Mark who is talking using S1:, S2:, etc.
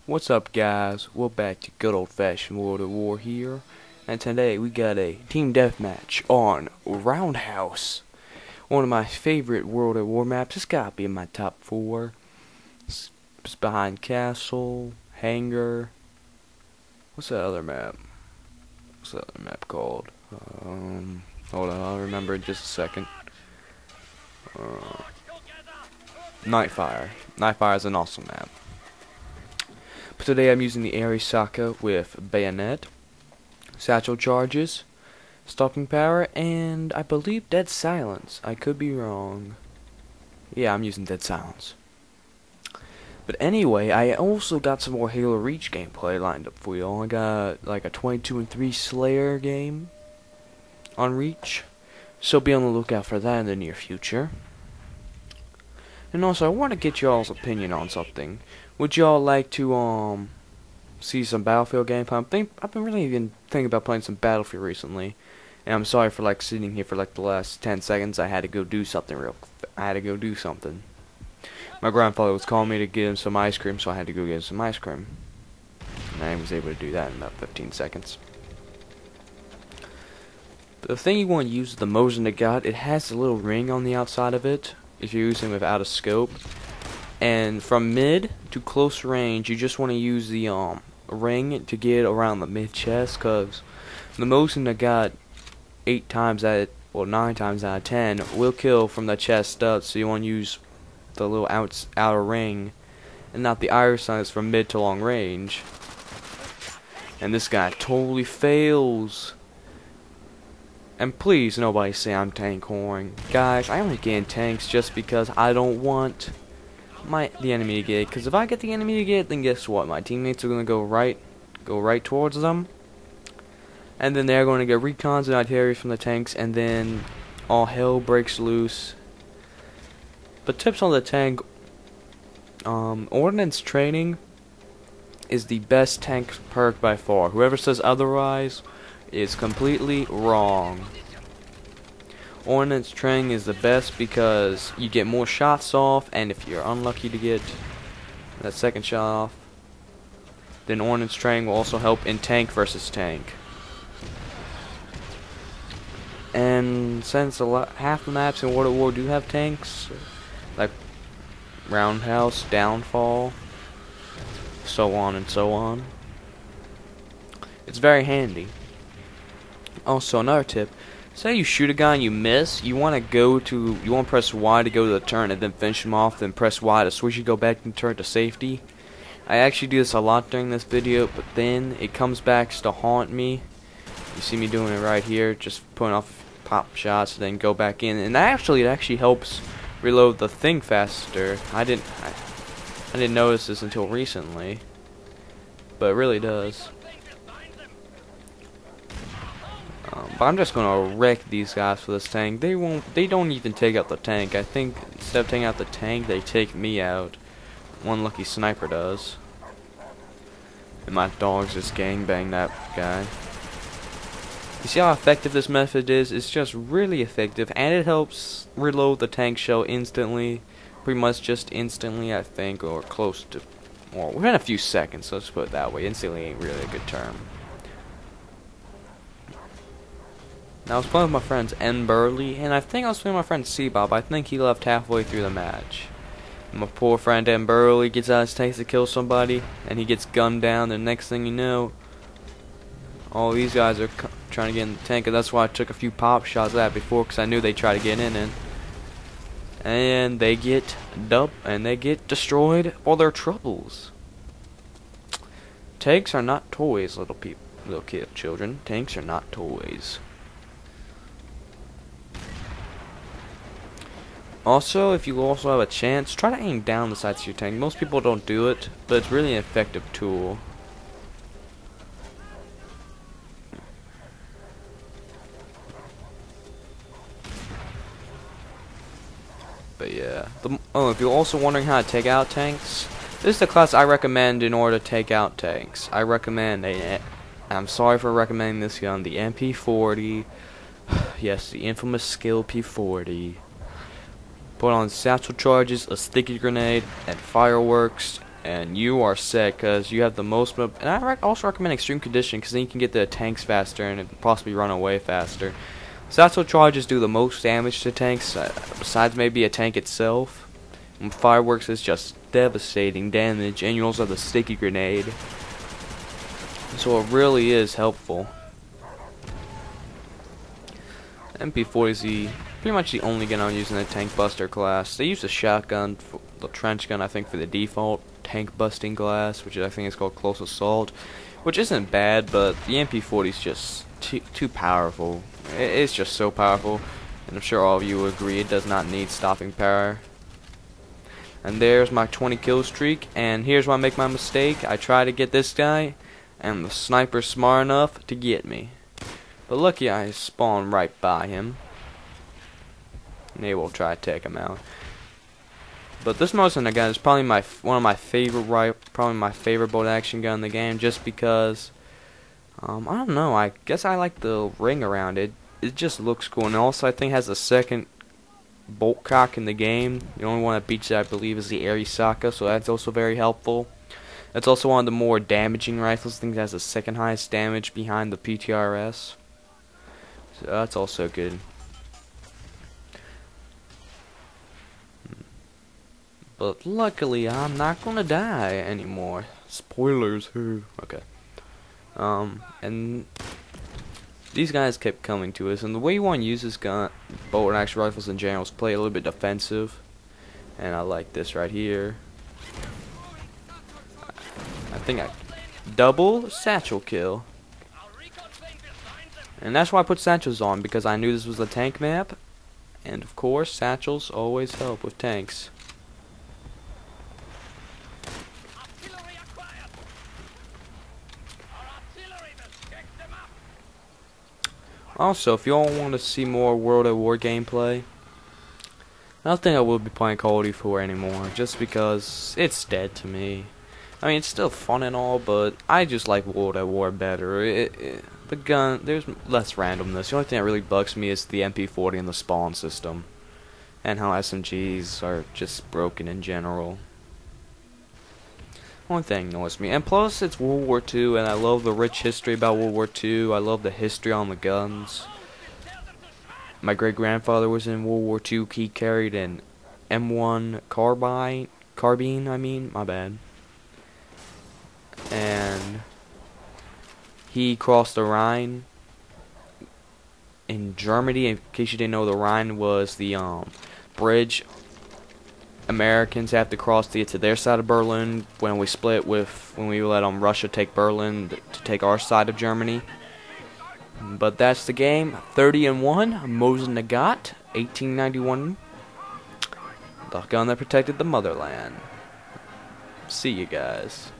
S1: What's up, guys? We're back to good old-fashioned World at War here, and today we got a team deathmatch on Roundhouse. One of my favorite World at War maps. It's gotta be in my top 4. It's behind Castle, Hangar. What's that other map? What's that other map called? Hold on, I'll remember in just a second. Nightfire. Nightfire is an awesome map. But today I'm using the Arisaka with Bayonet, Scatchel Charges, Stopping Power, and I believe Dead Silence. I could be wrong. Yeah, I'm using Dead Silence. But anyway, I also got some more Halo Reach gameplay lined up for y'all. I got like a 22-3 Slayer game on Reach, so be on the lookout for that in the near future. And also, I want to get y'all's opinion on something. Would y'all like to see some Battlefield gameplay? I've been really even thinking about playing some Battlefield recently, and I'm sorry for like sitting here for like the last 10 seconds. I had to go do something My grandfather was calling me to get him some ice cream, so I had to go get him some ice cream, and I was able to do that in about 15 seconds. But the thing you want to use is the Mosin Nagant. It has a little ring on the outside of it if you're using without a scope. And from mid to close range, you just want to use the ring to get around the mid chest, cause the Mosin Nagant 9 times out of 10 will kill from the chest up. So you want to use the little outer ring, and not the iris sights from mid to long range. And this guy totally fails. And please, nobody say I'm tank whoring. Guys, I only get in tanks just because I don't want the enemy to get it. Because if I get the enemy to get it, then guess what? My teammates are going to go right towards them. And then they're going to get recons and artillery from the tanks. And then all hell breaks loose. But tips on the tank. Ordnance training is the best tank perk by far. Whoever says otherwise is completely wrong. Ordnance training is the best because you get more shots off, and if you're unlucky to get that second shot off, then ordnance training will also help in tank versus tank. And since half the maps in World at War do have tanks, like Roundhouse, Downfall, so on and so on, it's very handy. Also, another tip: say you shoot a guy and you miss, you want to press Y to go to the turn and then finish him off, then press Y to switch and go back and turn to safety. I actually do this a lot during this video, but then it comes back to haunt me. You see me doing it right here, just putting off pop shots, then go back in, and it actually helps reload the thing faster. I didn't notice this until recently, but it really does. But I'm just gonna wreck these guys for this tank. They don't even take out the tank. I think instead of taking out the tank, they take me out. One lucky sniper does. And my dogs just gangbang that guy. You see how effective this method is? It's just really effective, and it helps reload the tank shell instantly. Pretty much just instantly, I think, or close to, or within a few seconds, let's put it that way. Instantly ain't really a good term. Now, I was playing with my friends N. Burley, and I think I was playing with my friend C-Bob. I think he left halfway through the match. And my poor friend N. Burley gets out his tanks to kill somebody, and he gets gunned down, and next thing you know, all these guys are trying to get in the tank, and that's why I took a few pop shots of that before, because I knew they'd try to get in it. And they get destroyed for their troubles. Tanks are not toys, little children. Tanks are not toys. Also, if you also have a chance, try to aim down the sights of your tank. Most people don't do it, but it's really an effective tool. But yeah, if you're also wondering how to take out tanks, this is the class I recommend in order to take out tanks. I recommend I'm sorry for recommending this gun, the MP40. Yes, the infamous skill P40. Put on Scatchel Charges, a sticky grenade, and fireworks, and you are set because you have the most. And I also recommend extreme conditioning because then you can get the tanks faster and possibly run away faster. Scatchel Charges do the most damage to tanks, besides maybe a tank itself. And fireworks is just devastating damage, and you also have the sticky grenade. So it really is helpful. MP40 is pretty much the only gun I'm using in the tank buster class. They use the shotgun, the trench gun, I think, for the default tank busting class, which I think is called close assault, which isn't bad, but the MP40 is just too powerful. It's just so powerful, and I'm sure all of you will agree it does not need stopping power. And there's my 20 kill streak, and here's where I make my mistake. I try to get this guy, and the sniper's smart enough to get me. But lucky I spawned right by him. And they will try to take him out. But this Mosin Nagant is probably one of my favorite bolt action gun in the game, just because I don't know, I guess I like the ring around it. It just looks cool, and also I think it has the second bolt cock in the game. The only one that beats it, I believe, is the Arisaka, so that's also very helpful. It's also one of the more damaging rifles. I think it has the second highest damage behind the PTRS. So that's also good. But luckily, I'm not gonna die anymore. Spoilers, who? Okay. And these guys kept coming to us, and the way you want to use this gun, bolt action rifles in general, is play a little bit defensive. And I like this right here. I think I double satchel kill. And that's why I put satchels on, because I knew this was a tank map. And of course, satchels always help with tanks. Also, if y'all want to see more World at War gameplay, I don't think I will be playing Call of Duty 4 anymore, just because it's dead to me. I mean, it's still fun and all, but I just like World at War better. The gun, there's less randomness. The only thing that really bugs me is the MP40 and the spawn system, and how SMGs are just broken in general. One thing annoys me, and plus it's World War II, and I love the rich history about World War II. I love the history on the guns. My great-grandfather was in World War II. He carried an M1 carbine, I mean, my bad. And he crossed the Rhine in Germany. In case you didn't know, the Rhine was the bridge Americans have to cross to get to their side of Berlin when we let Russia take Berlin to take our side of Germany. But that's the game. 30-1, Mosin Nagant, 1891. The gun that protected the motherland. See you guys.